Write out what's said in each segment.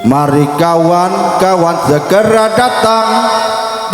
Mari kawan-kawan segera datang,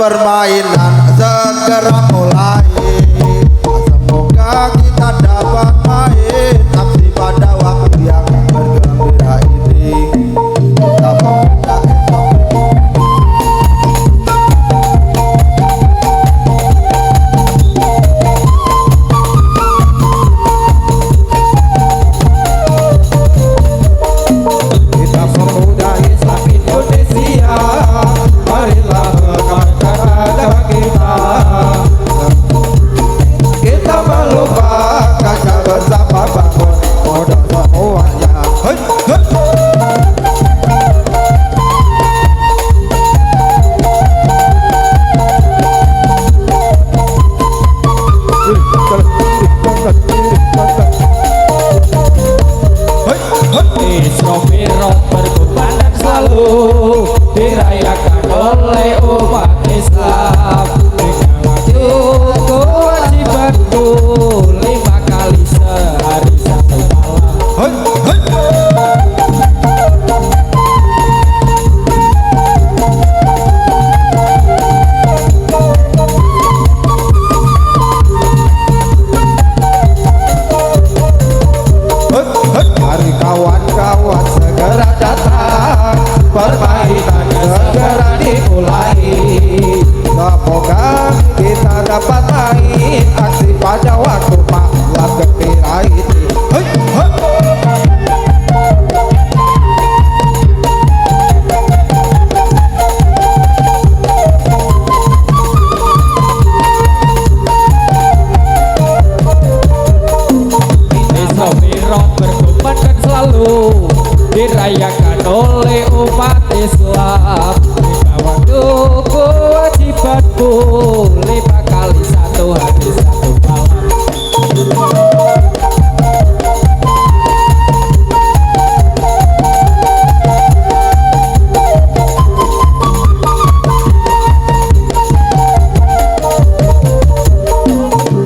permainan segera mulai. Semoga kita dapat main aksi pada waktu yang bergembira ini. Kita pemuda Islam Indonesia, marilah mengangkat agama kita. Kita melupakannya bersama bangun modal semuanya. Hei, hei. Isromirot berkumandang selalu dirayakan oleh umat Islam. Dengan kewajibanku 5 kali sehari 1 malam. Mari kawan-kawan segera datang, permainan segera dimulai. Semoga kita dapat main aksi pada waktu malam gembira ini. Hei, hei. Isromirot berkumandang selalu dirayakan oleh umat Islam. Waktu kewajibanku 5 kali 1 hari 1 malam.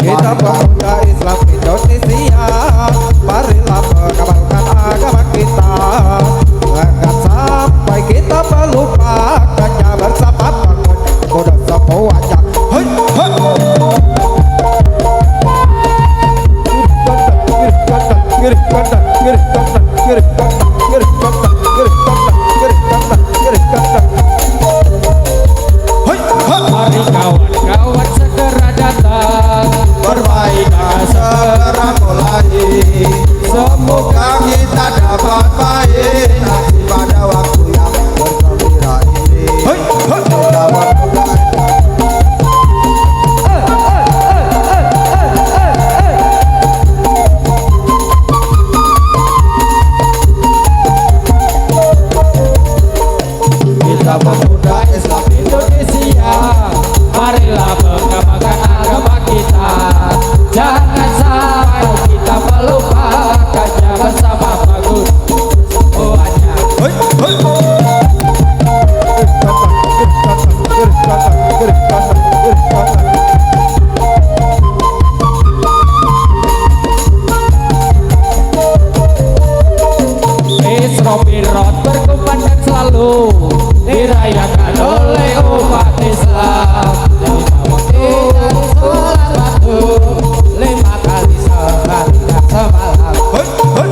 Kita pemuda Islam Indonesia, marilah mengamalkan agama kita. Jangan sampai kita melupakannya bersama bangun modal semuanya. Hei, hei. Kiri kanan, kiri kanan, kiri kanan, kiri kanan, kiri kanan, kiri kanan, kiri kanan. Hei, hei. Mari kawan-kawan segera datang, Permainan segera mulai. Semoga kita dapat main aksi pada waktu yang bergembira ini. Kita pemuda kita pemuda Islam Indonesia, marilah mengamalkan agama kita. Jangan sampai kita melupakannya bersama bangun semuanya. hei, hei. Kiri kanan, kiri kanan, kiri kanan. Isromirot berkumandang selalu dirayakan oleh umat Islam. Waktu sholat 5 kali sehari dan semalam. Hei, hei.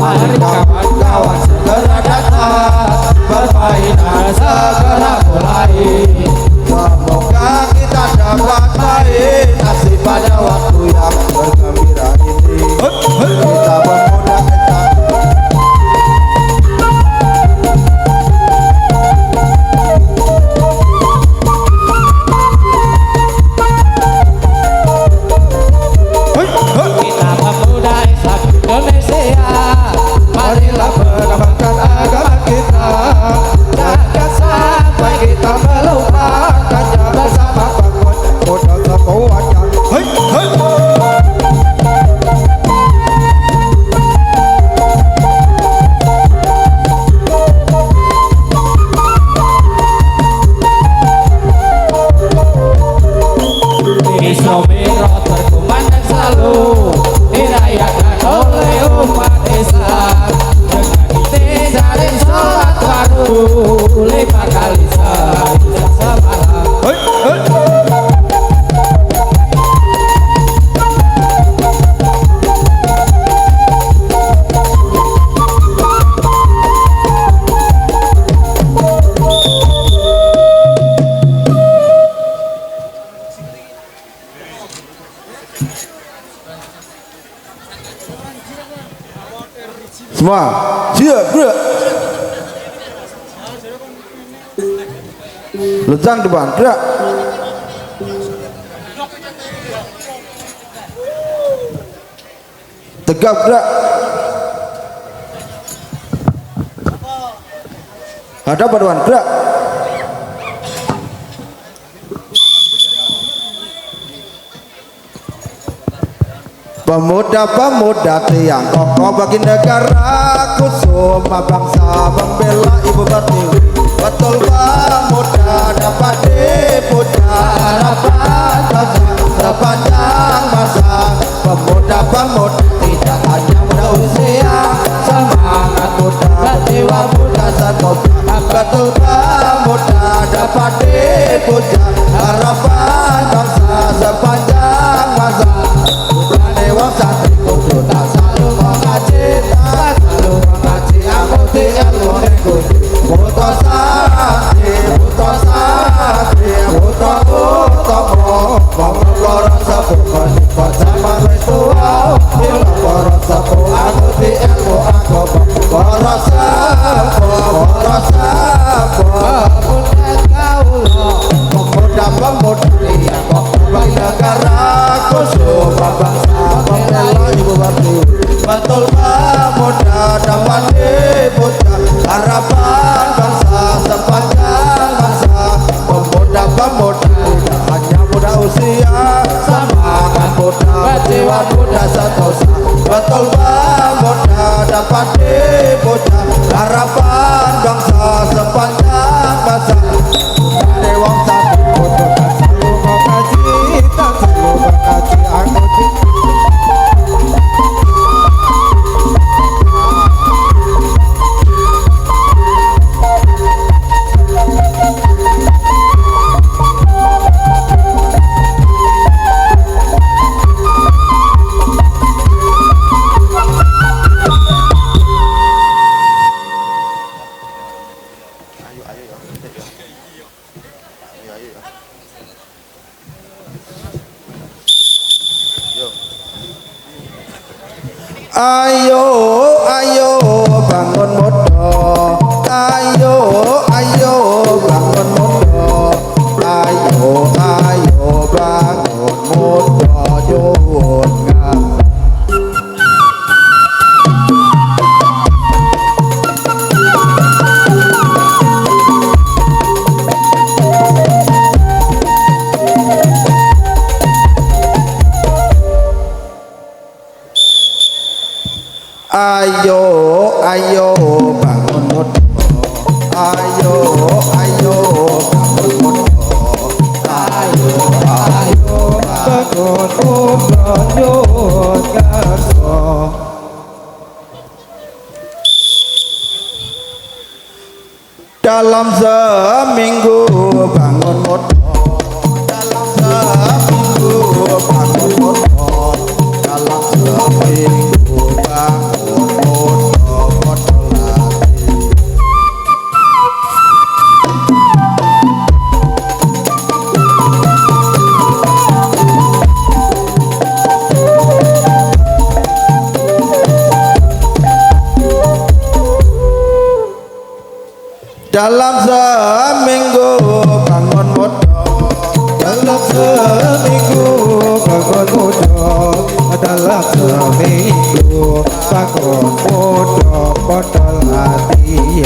Mari kawan-kawan segera datang, permainan segera mulai. Semoga kita dapat main aksi pada waktu yang bergembira ini. Kita pemuda Islam. Kita pemuda Islam Indonesia, marilah mengamalkan agama kita. Jangan sampai kita melupakannya bersama bangun Modal semuanya. Hei, hei. Lejang depan gerak. Tegap gerak. Hadap depan gerak. Pemuda-pemuda tiang kokoh bagi negara, kusuma bangsa membela ibu pertiwi. Betul pemuda dapat dipuja, harapan bangsa sepanjang masa. Pemuda-pemuda tidak hanya muda usia, semangat muda, jiwa muda sentosa. Betul pemuda dapat dipuja, harapan bangsa sepanjang masa. Dewa santri kudu tak selalu mengaji, tak selalu mengaji. Aku di ilmu ikuti. Buto santri, buto santri, buto mo. Mengulur sepuh nikmat zaman ritual. Bila boros sepuh aku di ilmu agama. Boros sepuh, boros sepuh. Pemuda-pemuda yang kokoh bagi negara, kusuma bangsa membela ibu pertiwi. Betul pemuda dapat dipuja, harapan bangsa sepanjang masa. Pemuda-pemuda tidak hanya muda usia, semangat muda, jiwa muda sentosa. Betul pemuda dapat dipuja, harapan bangsa sepanjang masa. Dewa santri kudu tak selalu mengaji, tak selalu mengaji. Aku di ayo, ayo bangun muda. Ayo, ayo bangun muda. Ayo, ayo bangun muda. Nyuwun ngabdi. Ayo, ayo bangun muda. Ayo, ayo bangun muda. Ayo, ayo bangun muda. Nyuwun ngarsa. Dalam seminggu bangun muda. Dalam seminggu bangun muda. Dalam seminggu bangun muda. Modal hati. Dalam seminggu bangun muda. Dalam seminggu bangun muda. Dalam seminggu bangun muda. Modal hati.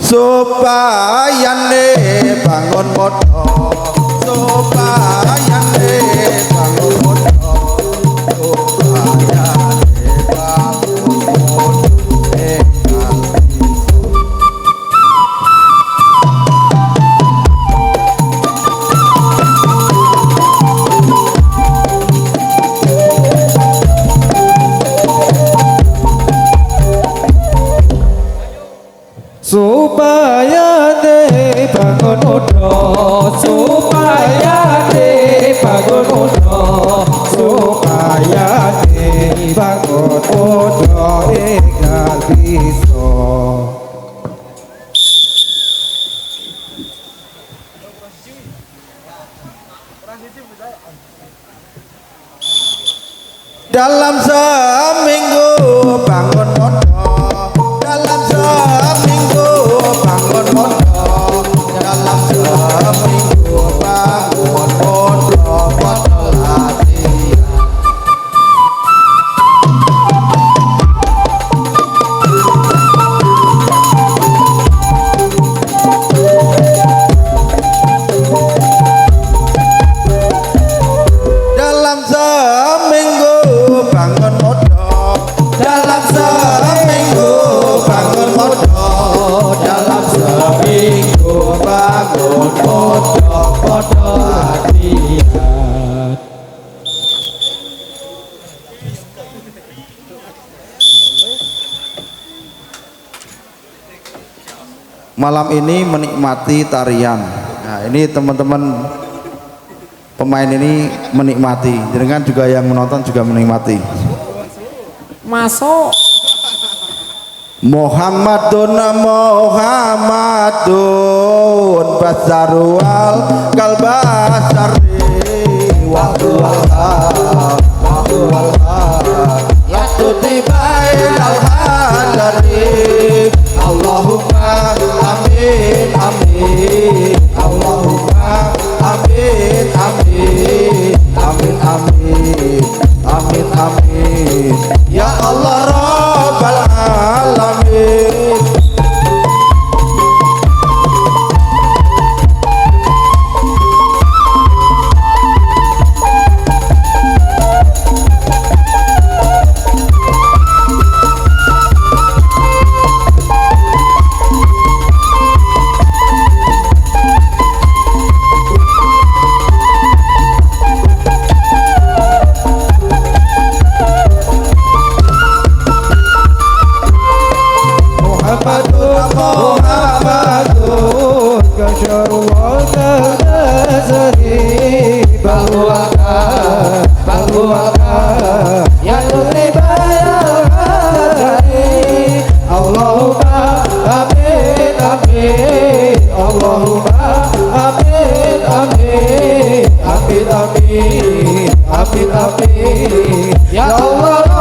Supaya ne bangun muda. Supaya ne bangun muda. Supaya ne bangun muda. supaya de bangun muda, supaya de bangun muda, supaya de bangun muda enggal bisa. Dalam seminggu bangun muda, dalam seminggu malam ini menikmati tarian. Nah, ini teman-teman pemain ini menikmati, dengan juga yang menonton juga menikmati. Masuk. Muhammadun basarwal kalbasari wa huwal ya tutibail al-hadari Allahumma amin amin Allahumma amin amin amin amin amin amin ya Allah rabbal alamin. Ya Allah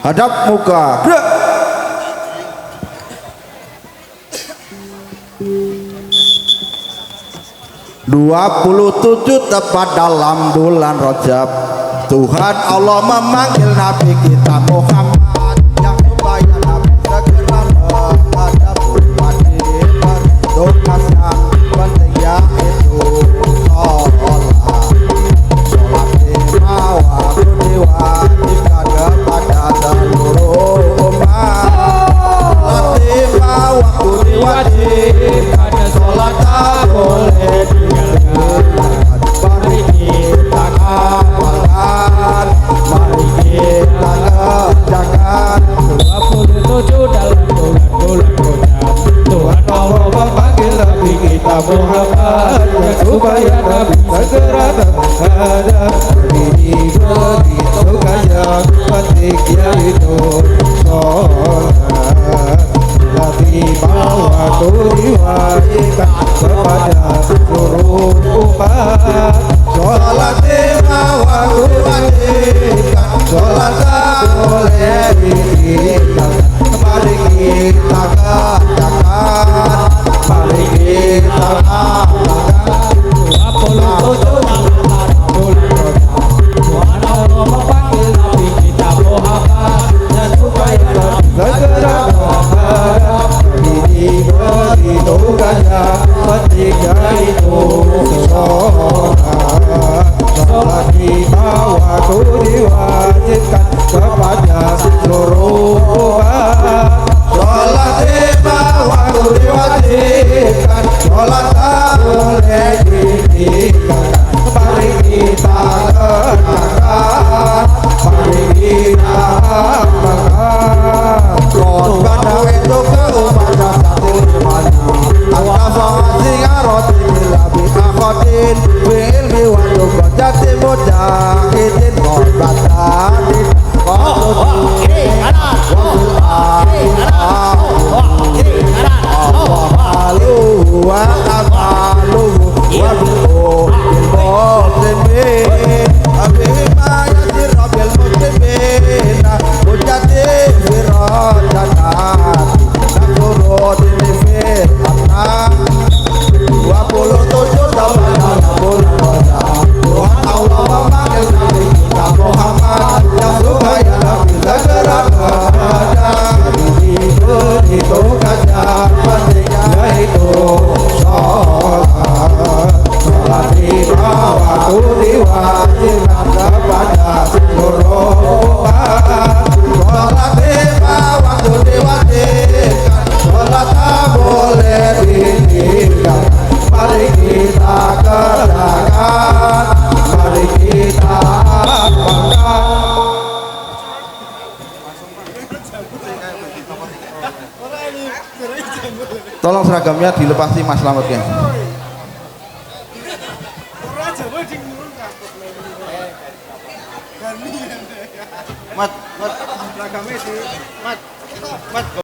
hadap muka gerak. 27 tepat dalam bulan Rajab Tuhan Allah memanggil Nabi kita Muhammad yang supaya Nabi segera menghadap umatnya bertugas yang penting yaitu sholat lima waktu diwajibkan kepada seluruh umat. Sholat lima waktu diwajibkan, sholat tak boleh ditinggalkan. Mari kita amalkan, mari kita kerjakan. 27 dalam bulan Rajab Tuhan Allah memanggil Nabi kita Muhammad supaya Nabi segera menghadap. Ini begitu kaya penting yaitu sholat. Tapi waktu diwajibkan kepada seluruh umat. Sholat lima waktu diwajibkan, sholat tak boleh ditinggalkan. Mari kita kerjakan, mari kita amalkan. 27 dalam bulan Rajab Tuhan Allah memanggil Nabi kita Muhammad dan supaya Nabi segera menghadap. Ini begitu kaya penting yaitu sholat. Sholat lima waktu diwajibkan kepada seluruh Tolong seragamnya dilepasi Mas Slamet ya. Mat, seragamnya di mat.